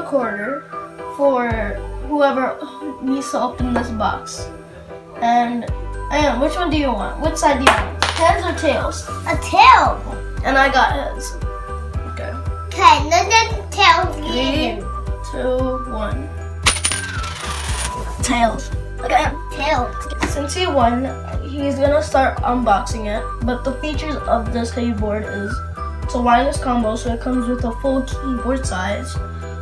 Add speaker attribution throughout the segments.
Speaker 1: quarter for whoever needs to open this box. And Ayan, which one do you want? Which side do you want? Heads or tails?
Speaker 2: A tail.
Speaker 1: And I got heads. Okay.
Speaker 2: Okay, then tails.
Speaker 1: 3, 2, 1. Tails. Look at him.
Speaker 2: Tails.
Speaker 1: Since he won, he's gonna start unboxing it. But the features of this keyboard is it's a wireless combo, so it comes with a full keyboard size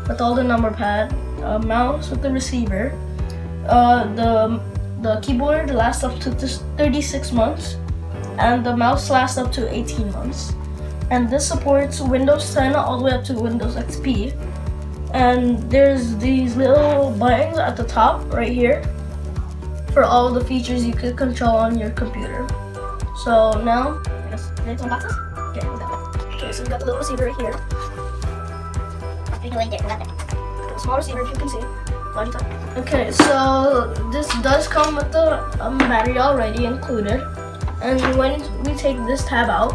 Speaker 1: with all the number pad, a mouse with the receiver. The keyboard lasts up to 36 months, and the mouse lasts up to 18 months. And this supports Windows 10 all the way up to Windows XP. And there's these little buttons at the top right here for all the features you could control on your computer. So now, I guess let's unbox this. Okay, we got that. Okay, so we got the little receiver right here. The small receiver, if you can see. Logitech. Okay, so this does come with the battery already included. And when we take this tab out,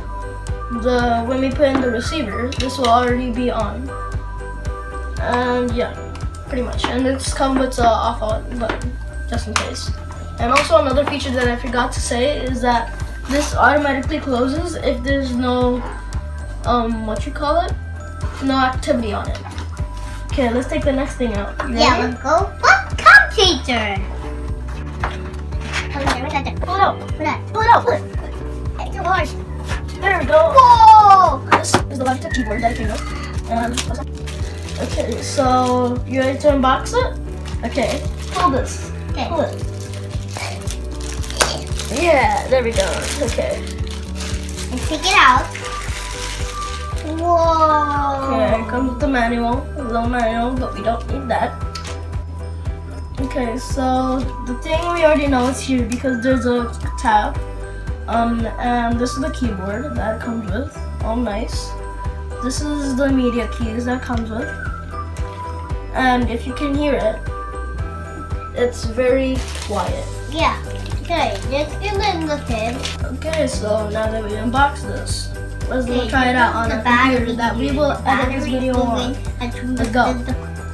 Speaker 1: when we put in the receiver, this will already be on. And yeah, pretty much. And this comes with an off button, just in case. And also another feature that I forgot to say is that this automatically closes if there's no, no activity on it. Okay, let's take the next thing out.
Speaker 2: Yeah, let's go. What computer?
Speaker 1: Pull it out.
Speaker 2: Pull it.
Speaker 1: Pull it out. Pull it.
Speaker 2: It's a horse.
Speaker 1: There we go.
Speaker 2: Whoa!
Speaker 1: This is the Logitech keyboard that came with. Okay, so you ready to unbox it? Okay, pull this.
Speaker 2: Okay.
Speaker 1: Pull it. Yeah, there we go. Okay.
Speaker 2: Let's take it out. Whoa!
Speaker 1: Okay, it comes with the manual, a little manual, but we don't need that. Okay, so the thing we already know is here because there's a tab. And this is the keyboard that it comes with. All nice. This is the media keys that comes with. And if you can hear it, it's very quiet.
Speaker 2: Yeah. Okay, let's do listen.
Speaker 1: Okay, so now that we unbox this, let's
Speaker 2: Okay,
Speaker 1: try it out on
Speaker 2: the
Speaker 1: our
Speaker 2: battery
Speaker 1: computer that we will edit this video on. Let's go.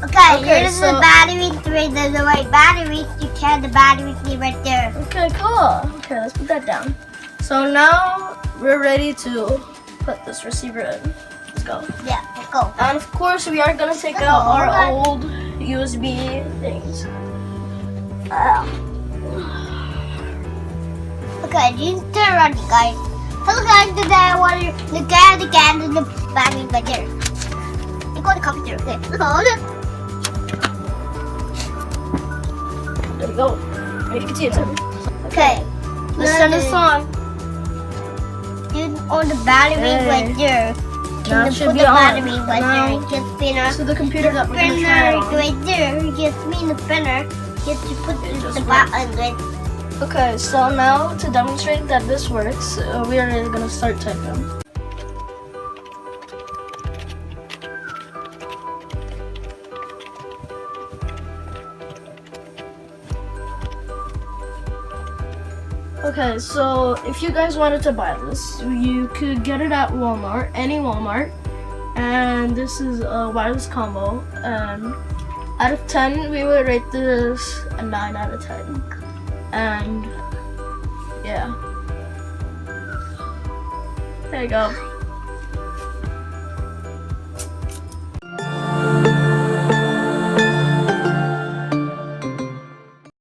Speaker 2: Okay,
Speaker 1: Okay,
Speaker 2: here's
Speaker 1: so-
Speaker 2: the battery. There's the right battery. You can the battery key right there.
Speaker 1: Okay, cool. Okay, let's put that down. So now we're ready to put this receiver in. Let's go.
Speaker 2: Yeah, let's go.
Speaker 1: And of course, we are gonna take out our old USB things.
Speaker 2: Okay, you turn around, you guys. Hello guys, today I want to look at the can and the battery right there. You go to the computer. Okay, let's go.
Speaker 1: There we go. And if you can see it.
Speaker 2: Okay,
Speaker 1: Let's turn this on.
Speaker 2: you on the battery
Speaker 1: Okay.
Speaker 2: right there.
Speaker 1: Now it
Speaker 2: You
Speaker 1: should
Speaker 2: put
Speaker 1: be
Speaker 2: the
Speaker 1: on.
Speaker 2: battery right
Speaker 1: Now,
Speaker 2: there. Just spinner.
Speaker 1: to the computer that we're gonna try it
Speaker 2: Spinner
Speaker 1: on.
Speaker 2: right there. Just spin the spinner. Just to put
Speaker 1: It just
Speaker 2: the
Speaker 1: works.
Speaker 2: button right.
Speaker 1: Okay, so now to demonstrate that this works, we are gonna start typing. Okay, so if you guys wanted to buy this, you could get it at Walmart, any Walmart. And this is a wireless combo. And out of 10, we would rate this a 9 out of 10. And yeah. There you go.